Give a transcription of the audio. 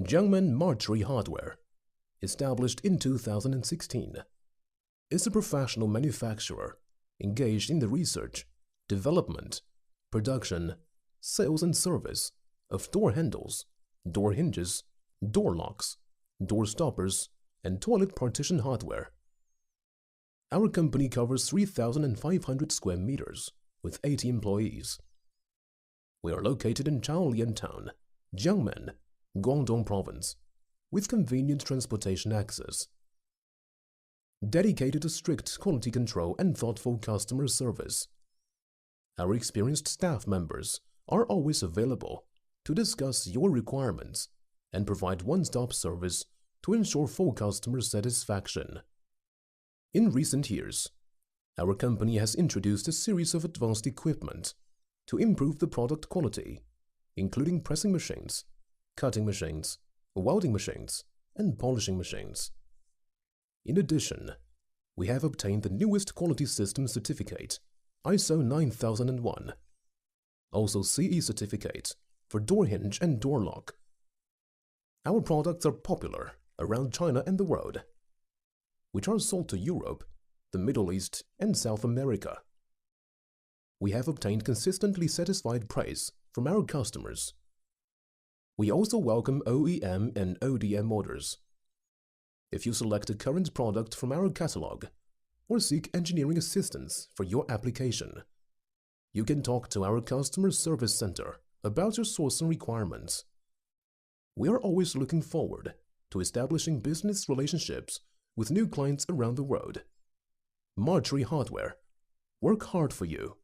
Jiangmen Marchry Hardware, established in 2016, is a professional manufacturer engaged in the research, development, production, sales and service of door handles, door hinges, door locks, door stoppers, and toilet partition hardware. Our company covers 3,500 square meters with 80 employees. We are located in Chaolian Town, Jiangmen, Guangdong Province, with convenient transportation access. Dedicated to strict quality control and thoughtful customer service, our experienced staff members are always available to discuss your requirements and provide one-stop service to ensure full customer satisfaction. In recent years, our company has introduced a series of advanced equipment to improve the product quality, including pressing machines, cutting machines, welding machines, and polishing machines. In addition, we have obtained the newest quality system certificate, ISO 9001, also CE certificate for door hinge and door lock. Our products are popular around China and the world, which are sold to Europe, the Middle East, and South America. We have obtained consistently satisfied praise from our customers. We also welcome OEM and ODM orders. If you select a current product from our catalog or seek engineering assistance for your application, you can talk to our customer service center about your sourcing requirements. We are always looking forward to establishing business relationships with new clients around the world. Marchry Hardware. Work hard for you.